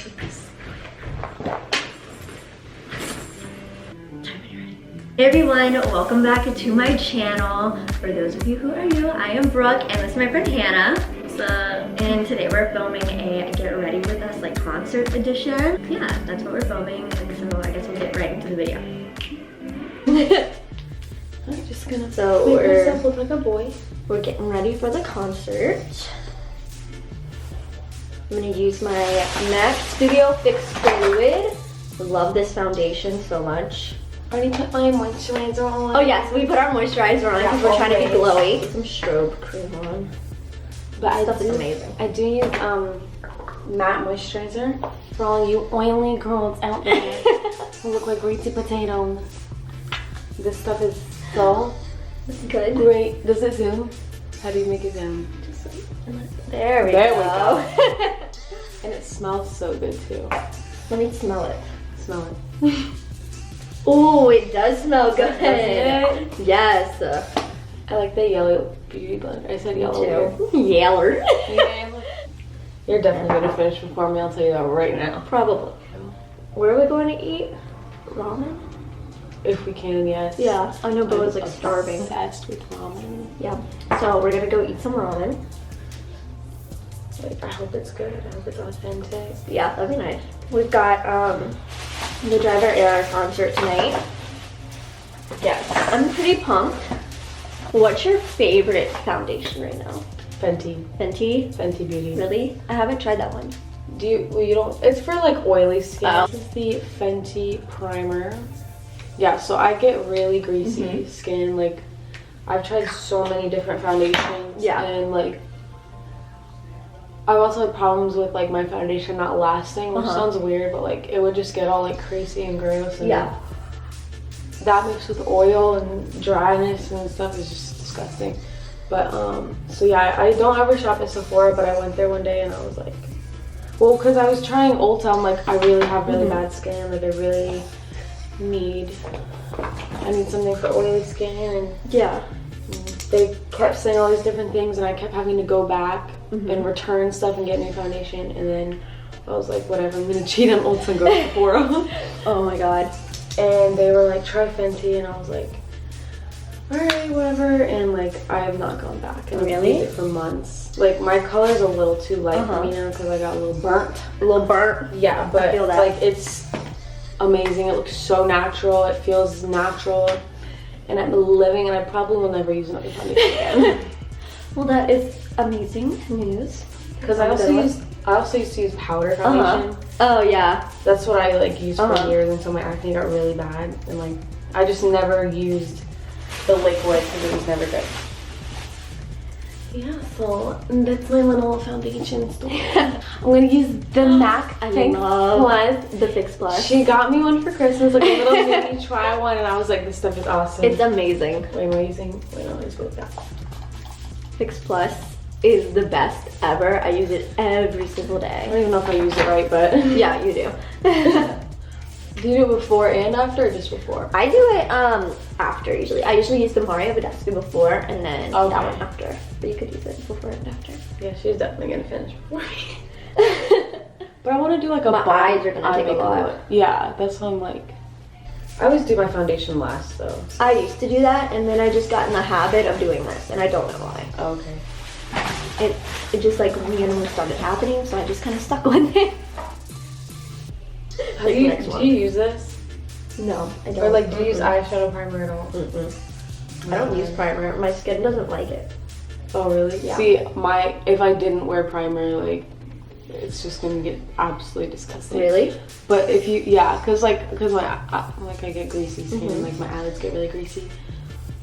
this. Hey everyone, welcome back to my channel. For those of you who are new, I am Brooke and this is my friend Hannah. And today we're filming a Get Ready With Us like concert edition. Yeah, that's what we're filming, and so I guess we'll get right into the video. I'm just gonna make myself look like a boy. We're getting ready for the concert. I'm gonna use my MAC Studio Fix Fluid. Love this foundation so much. I already put my moisturizer on. Oh yes, we put our moisturizer on because we're trying to be glowy. Get some strobe cream on. But Stuff is amazing. I do use matte moisturizer for all you oily girls out there who look like greasy potatoes. This stuff is so good. Great. Does it zoom? How do you make it zoom? There we go. And it smells so good too. Let me smell it. Smell it. Oh, it does smell good. Doesn't it? Yes. I like the yellow beauty blender. I said yellow. Yeller. You're definitely gonna finish before me. I'll tell you that right now. Probably. Where are we going to eat? Ramen? If we can, yes. Yeah, I know Bo's like starving. Obsessed with ramen. Yeah. So we're gonna go eat some ramen. Like, I hope it's good. I hope it's authentic. Yeah, that'd be nice. We've got the Driver Era concert tonight. Yes. I'm pretty pumped. What's your favorite foundation right now? Fenty. Fenty? Fenty Beauty. Really? I haven't tried that one. Do you, well, you don't, it's for like oily skin. Oh. This is the Fenty primer. Yeah, so I get really greasy skin. Like, I've tried so many different foundations. Yeah. And like, I've also had problems with like my foundation not lasting, which sounds weird, but like it would just get all like crazy and gross. And yeah. that mixed with oil and dryness and stuff is just disgusting. But so yeah, I don't ever shop at Sephora, but I went there one day and I was like, well, because I was trying Ulta, I'm like, I really have really bad skin. Like I really need something for oily skin, and Yeah. they kept saying all these different things and I kept having to go back and return stuff and get new foundation, and then I was like, whatever, I'm gonna cheat on Ulta and go to Sephora. Oh my god. And they were like, try Fenty, and I was like, alright, whatever, and like I have not gone back. And Really? I've used it for months. Like my color's a little too light for me now because I got a little burnt. A little burnt. Yeah, but I feel that. like it's amazing. It looks so natural. It feels natural. And I'm living, and I probably will never use another foundation again. Well, that is amazing news. Because I also used to use powder foundation. Oh yeah. That's what I like used for years until my acne got really bad, and like I just never used the liquid because it was never good. Yeah, so that's my little foundation story. I'm gonna use the MAC Fix Plus. The Fix Plus. She got me one for Christmas, like a little mini try one, and I was like, this stuff is awesome. It's amazing. Wait, am I using? Wait, no, it's both that. Fix Plus is the best ever. I use it every single I day. don't even know if I use it right, but Yeah, you do. do you do it before and after, or just before? I do it after usually. I usually use the Mario Badescu before and then that one after. But you could use it before and after. Yeah, she's definitely gonna finish before me. But I want to do like a My eyes are gonna take a lot. Yeah, that's what I'm like. I always do my foundation last though. I used to do that, and then I just got in the habit of doing this, and I don't know why. Oh, okay. It just like randomly started happening, so I just kind of stuck with it. Do you use this? No, I don't. Or like, do you use eyeshadow primer at all? I don't use primer. My skin doesn't like it. Oh really? Yeah. See, if I didn't wear primer, like, it's just gonna get absolutely disgusting. Really? But if you, cause I get greasy skin, like my eyelids get really greasy.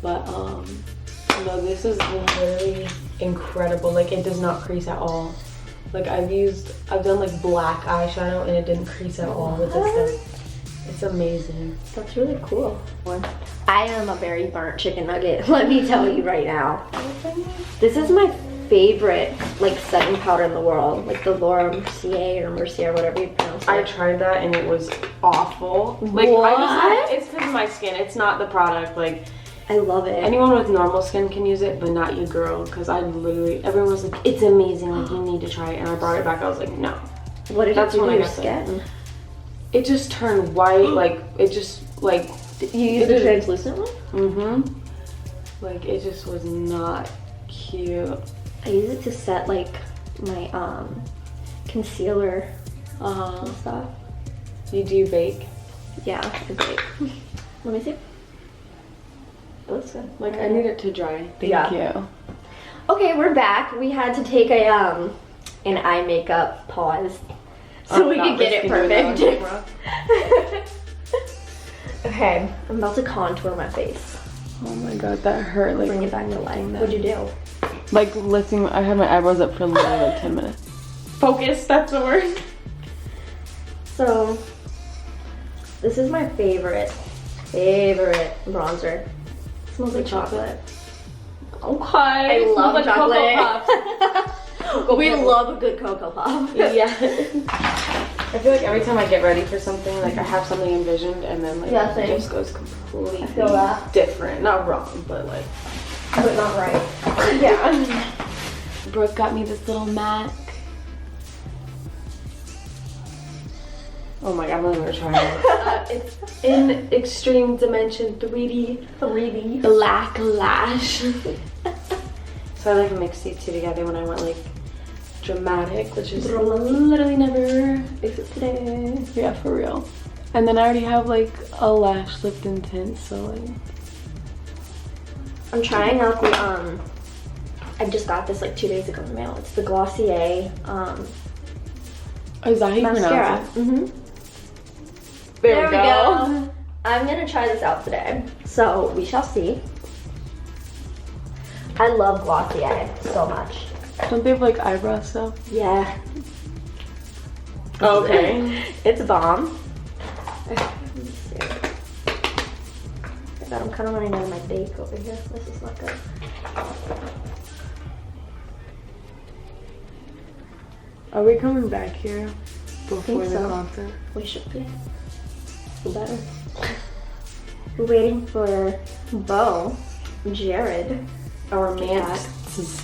But no, this is literally incredible. Like it does not crease at all. Like I've done like black eyeshadow and it didn't crease at all with this stuff. It's amazing. That's really cool. I am a very burnt chicken nugget, let me tell you right now. This is my favorite like setting powder in the world, like the Laura Mercier or Mercier, whatever you pronounce it. I tried that and it was awful. Like it's because of my skin. It's not the product. Like I love it. Anyone with normal skin can use it, but not you, girl. Because I literally, everyone was like, it's amazing. Like you need to try it. And I brought it back. I was like, no. What did That's you do when to I your got skin? It just turned white, like, it just, like... You use the translucent one? Mm-hmm. Like, it just was not cute. I use it to set, like, my, concealer and stuff. You do bake? Yeah, I bake. Let me see. It looks good. Like, I need it to dry. Thank you. Okay, we're back. We had to take a, an eye makeup pause so we could get it perfect. Okay, I'm about to contour my face. Oh my god, that hurt. Like, Bring it back to life. What'd you do? Like, lifting, I had my eyebrows up for literally like 10 minutes. Focus, that's the word. So, this is my favorite bronzer. It smells like chocolate. Okay. I love like chocolate. Cocoa We Puffs. love a good Cocoa Puff. Yeah. I feel like every time I get ready for something, like I have something envisioned and then like Yeah, it same. just goes completely feel that. different. Not wrong, but like. But not right. Yeah. Brooke got me this little Mac. Oh my god, I'm not gonna try it. It's in Extreme Dimension 3D. 3D. Black Lash. So I like mixed these two together when I went like dramatic, which is literally never Except today. yeah, for real. And then I already have like a lash lift and tint, so like I'm trying out the I just got this like 2 days ago in the mail. It's the Glossier is that how you mascara. pronounce it? Mm-hmm. There we go. I'm gonna try this out today, so we shall see. I love Glossier so much. Don't they have like eyebrow stuff? Yeah. Okay. It's a bomb. God, I'm kind of running out of my bake over here. This is not good. Are we coming back here before the so. concert? We should be. Feel better. We're waiting for Bo, Jared, our man.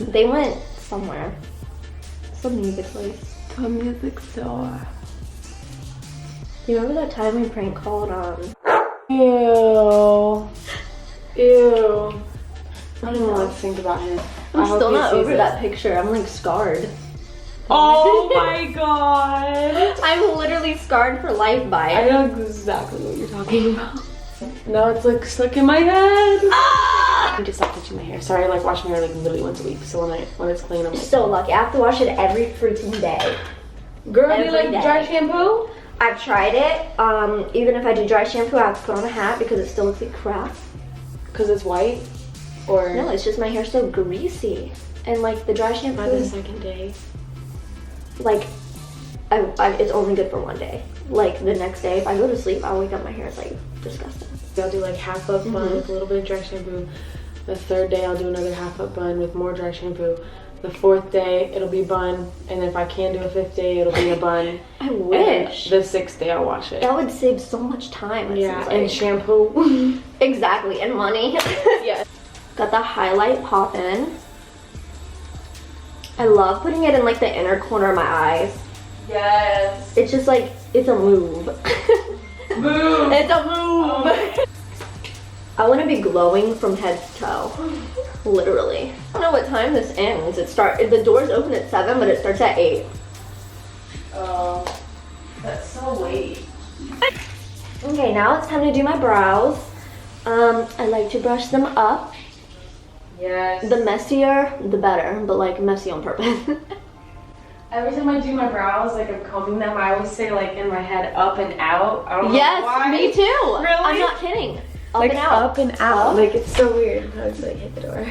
They went somewhere. Some music place. A music store. You remember that time we prank called Ew. Ew. I don't know what to think about him. I'm still not over that picture. I'm like scarred. Oh my god. I'm literally scarred for life by I it. know exactly what you're talking about. Now it's like stuck in my head. Ah! I just stopped touching my hair. Sorry, I like wash my hair like literally once a week. So when it's clean, I'm like, So lucky. I have to wash it every freaking day. girl, do you every like day. dry shampoo? I've tried it. Even if I do dry shampoo, I have to put on a hat because it still looks like crap. Cause it's white, or No, it's just my hair's so greasy. And like the dry shampoo, by the second day. like, it's only good for one day. Like the next day, if I go to sleep, I'll wake up, my hair is like disgusting. I'll do like half up bun with a little bit of dry shampoo. The third day I'll do another half up bun with more dry shampoo. The fourth day it'll be bun, and if I can do a fifth day, it'll be a bun. I And wish. the sixth day I'll wash it. That would save so much time. It Yeah, seems and like. shampoo. Exactly, and money. Yeah. Got the highlight pop in. I love putting it in like the inner corner of my eyes. Yes. It's just like, it's a move. Boom. It's a move. I want to be glowing from head to toe. Literally. I don't know what time this ends. The doors open at 7, but it starts at 8. Oh, that's so late. Okay, now it's time to do my brows. I like to brush them up. Yes. The messier, the better, but like messy on purpose. Every time I do my brows, like I'm combing them, I always say like in my head up and out. I don't know why. Yes, me too. Really? I'm not kidding. Up Like and out. up and out. Up. Like it's so weird. I was like hit the door.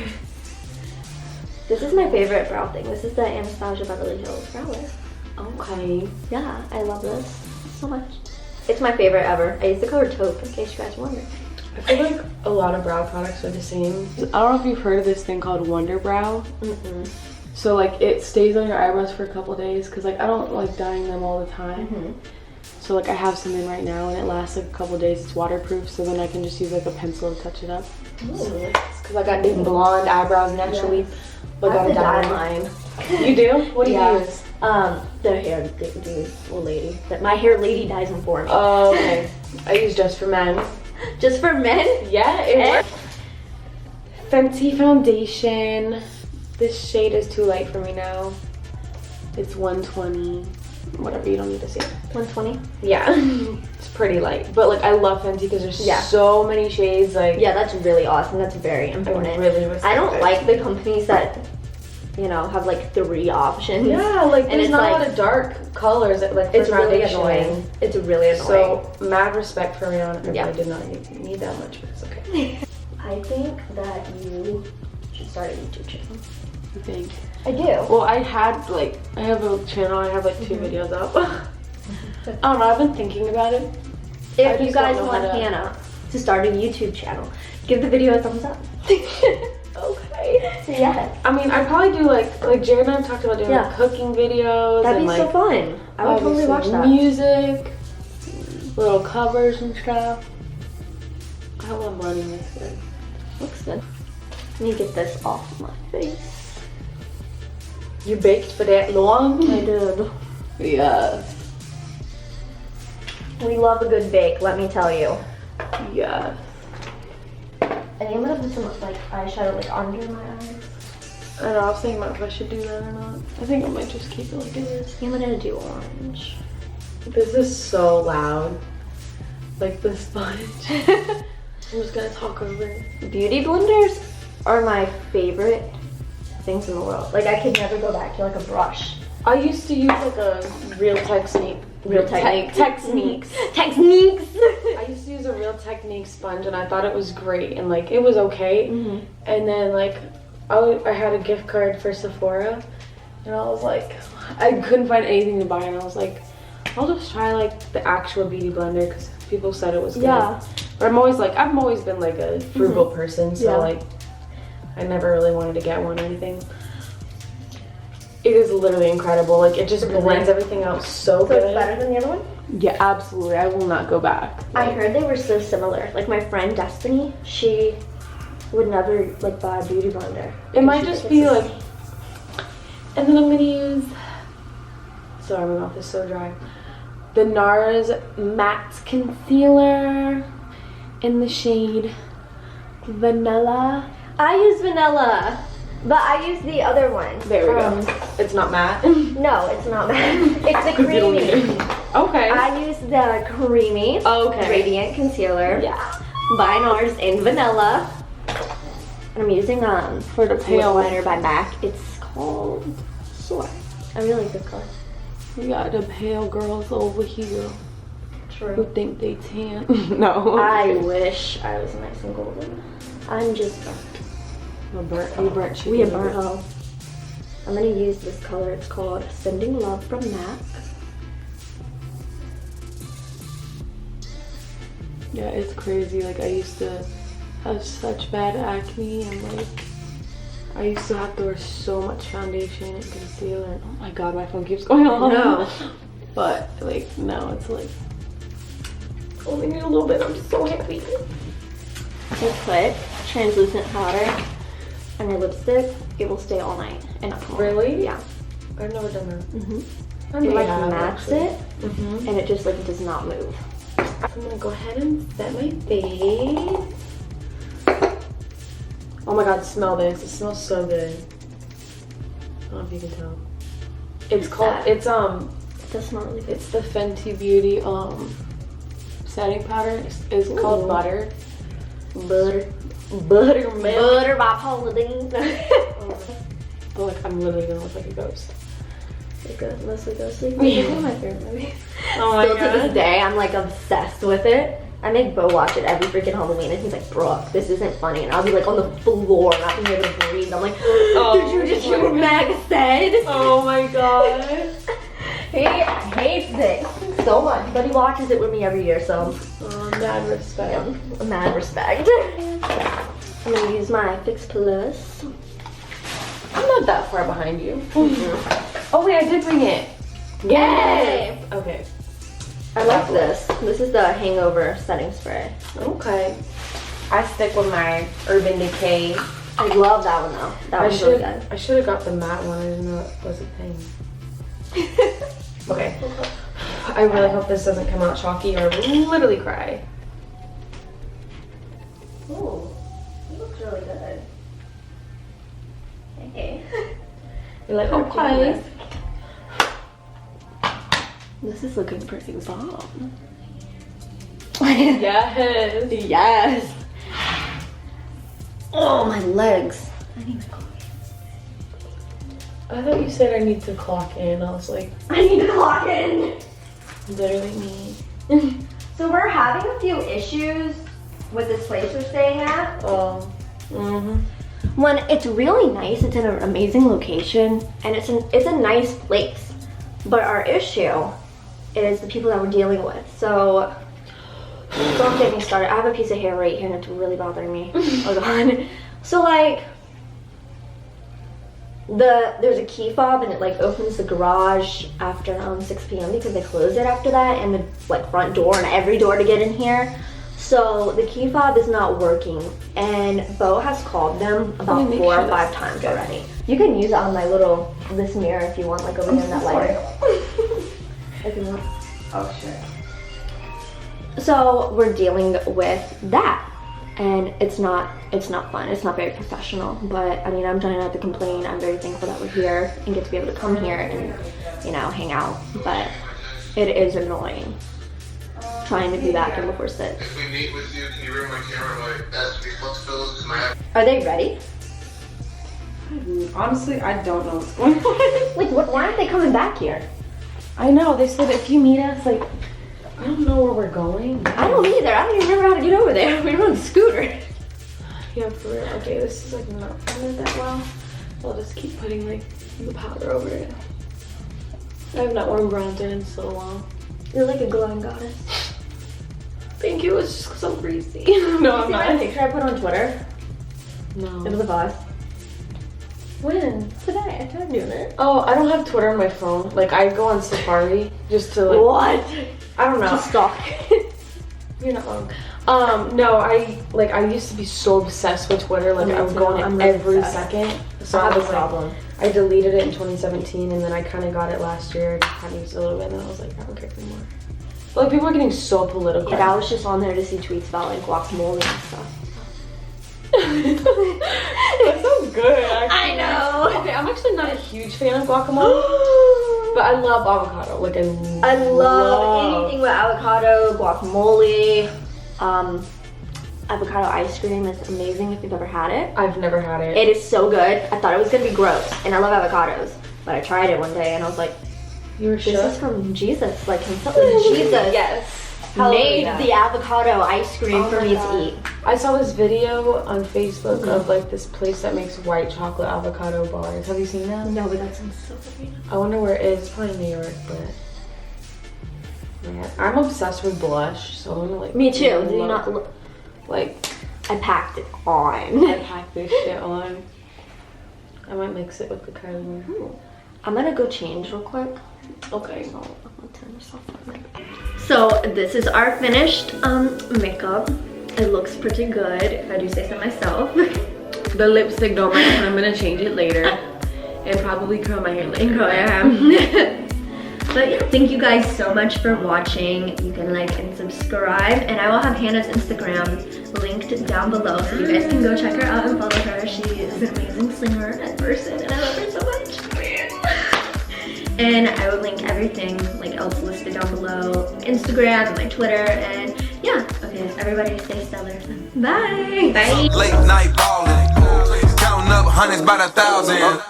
This is my favorite brow thing. This is the Anastasia Beverly Hills brower. Okay. Yeah, I love this so much. It's my favorite ever. I use the color taupe in case you guys wonder. I feel like a lot of brow products are the same. I don't know if you've heard of this thing called Wonder Brow. Mm-mm. So like it stays on your eyebrows for a couple days because like I don't like dyeing them all the time. Mm-hmm. So like I have some in right now and it lasts like a couple days. It's waterproof, so then I can just use like a pencil to touch it up. Because I got these blonde eyebrows naturally, but I gotta have to dye dye them. mine. You do? What do Yeah. you use? The hair dude, old lady. That my hair lady dyes them for me. Oh, okay. I use just for men. Just for men? Yeah, it works. Fenty foundation. This shade is too light for me now. It's 120. Whatever, you don't need to see it. 120? Yeah. It's pretty light. But like I love Fenty because there's so many shades. Like yeah, that's really awesome. That's very important. I really respect I don't it. like the companies that, you know, have like 3 options. Yeah, like and there's it's not like, a lot of dark colors like for it's really foundation. annoying. It's really annoying. So mad respect for Rihanna. I Yeah. really did not need that much, but it's okay. I think that you should start a YouTube channel. You think? I do. Well, I have a channel. I have like 2 videos up. I don't know. I've been thinking about it. If you guys want Hannah to start a YouTube channel, give the video a thumbs up. Okay. Yeah. I mean, I'd probably do like Jared and I have talked about doing like cooking videos. That'd and be so fun. I would totally watch that. Music, little covers and stuff. I hope I'm running this good. Looks good. Let me get this off my face. You baked for that long? I did. Yes. We love a good bake, let me tell you. Yes. I think I'm gonna put some like eyeshadow like under my eyes. I don't know, I was thinking about if I should do that or not. I think I might just keep it like it is. I'm gonna do orange. This is so loud. Like the sponge. I'm just gonna talk over it. Beauty blenders are my favorite things in the world. Like I could never go back to like a brush. I used to use like a Real Techniques. Techniques. I used to use a Real Techniques sponge and I thought it was great and like it was okay. And then like I had a gift card for Sephora and I was like, I couldn't find anything to buy and I was like, I'll just try like the actual beauty blender because people said it was good. Yeah. But I've always been like a frugal person, so like I never really wanted to get one or anything. It is literally incredible. Like it just blends everything out so good. So it's better than the other one? Yeah, absolutely. I will not go back. I heard they were so similar. Like my friend Destiny, she would never like buy a beauty blender. It might just be like, and then I'm gonna use, sorry my mouth is so dry, the NARS Matte Concealer in the shade Vanilla. I use vanilla, but I use the other one. There we go. It's not matte? No, it's not matte. It's the creamy. Okay. I use the creamy radiant concealer. Yeah. By NARS in vanilla. And I'm using for the pale liner by MAC. It's called Soar. I really like this color. We got the pale girls over here True. who think they tan. No. I wish I was nice and golden. I'm just burnt. You burnt chicken. We are burnt home. I'm gonna use this color. It's called Sending Love from MAC. Yeah, it's crazy. Like I used to have such bad acne and like I used to have to wear so much foundation and concealer and oh my god, my phone keeps going off. No. But like now it's like only need a little bit. I'm just so happy. You put translucent powder on your lipstick, it will stay all night and not come off. Really? Yeah. I've never done that. It like mats it and it just like does not move. I'm gonna go ahead and set my face. Oh my god, smell this. It smells so good. I don't know if you can tell. It's called, It does smell really good. it's the Fenty Beauty setting powder. It's called Butter. Buttermilk. Butter by Pauline. But like I'm literally gonna look like a ghost. Like a mostly ghostly. Yeah. It's one of my favorite movies. Oh my Still god. to this day, I'm like obsessed with it. I make Bo watch it every freaking Halloween and he's like, Brooke, this isn't funny. And I'll be like on the floor, not being able to breathe. I'm like, did you just hear what Meg said? Oh my god. He hates it so much, but he watches it with me every year, so. Mad respect. Yeah, mad respect. I'm gonna use my Fix Plus. I'm not that far behind you. Oh wait, I did bring it. Yay! Okay. I like this. This is the Hangover setting spray. Okay. I stick with my Urban Decay. I love that one though. That one's really good. I should have got the matte one. I didn't know it was a thing. Okay. I really hope this doesn't come out chalky or I will literally cry. Ooh, it looks really good. Okay. You're like, okay. This is looking pretty bomb. Yes. Yes. Oh, my legs. I need to clock I thought you said I need to clock in. I was like, in. I need to clock in. literally me. So we're having a few issues with this place we're staying at. Oh. When it's really nice, it's in an amazing location, and it's a nice place. But our issue is the people that we're dealing with. So don't get me started. I have a piece of hair right here and it's really bothering me. Oh god. So like there's a key fob and it like opens the garage after 6 p.m. because they close it after that, and the like front door and every door to get in here. So the key fob is not working, and Bo has called them about 4 or 5 times already. You can use it on this mirror if you want, like over here in that light. If you want. Oh shit. So we're dealing with that, and it's not fun. It's not very professional, but I mean, I'm trying not to complain. I'm very thankful that we're here and get to be able to come here and, you know, hang out, but it is annoying trying to be back in before 6. If we meet with you, can you bring my camera like ask me what photos my Are they ready? Honestly, I don't know what's going on. Like, why aren't they coming back here? I know, they said if you meet us, like, I don't know where we're going. I don't either. I don't even remember how to get over there. We're on a scooter. Yeah, for real. Okay, this is like not funded that well. I'll just keep putting like the powder over it. I have not worn bronzer in so long. You're like a glowing goddess. Thank you, it's just because I'm greasy. No, I'm See my not. picture I put on Twitter? No. It was a buzz. When? Today, I tried doing it. Oh, I don't have Twitter on my phone. Like, I go on Safari just to like... What? I don't know. To stalk. You're not wrong. No, I used to be so obsessed with Twitter. Like, I would go on it every second. So I have a was problem. I deleted it in 2017, and then I kind of got it last year. I just kind of used it a little bit, and I was like, I don't care anymore. But, like, people are getting so political. Yeah, I was just on there to see tweets about like guacamole and stuff. That sounds good, actually. I know. Okay, I'm actually not a huge fan of guacamole, but I love avocado. Like, I love anything with avocado, guacamole, avocado ice cream is amazing if you've ever had it. I've never had it. It is so good. I thought it was gonna be gross, and I love avocados, but I tried it one day and I was like, You were this shook? is from Jesus, like himself. Jesus Yes. made Hallelujah. the avocado ice cream Oh for my me God. to eat. I saw this video on Facebook of like this place that makes white chocolate avocado bars. Have you seen that? No, but that sounds so good. I wonder where it is. It's probably New York, but man, I'm obsessed with blush, so I'm gonna like. Me too. Do you not look? Like, I packed it on. I packed this shit on. I might mix it with the curly. I'm gonna go change real quick. Okay. So I'm gonna turn this off. So this is our finished makeup. It looks pretty good, if I do say so myself. The lipstick don't match, and I'm gonna change it later, and probably curl my hair later. But yeah, thank you guys so much for watching. You can like and subscribe, and I will have Hannah's Instagram linked down below, so you guys can go check her out and follow her. She is an amazing singer and person, and I love her so much. And I will link everything like else listed down below, Instagram and my Twitter, and yeah. Okay, so everybody stay stellar. Bye. Bye. Late night ballin', counting up hundreds by the thousand.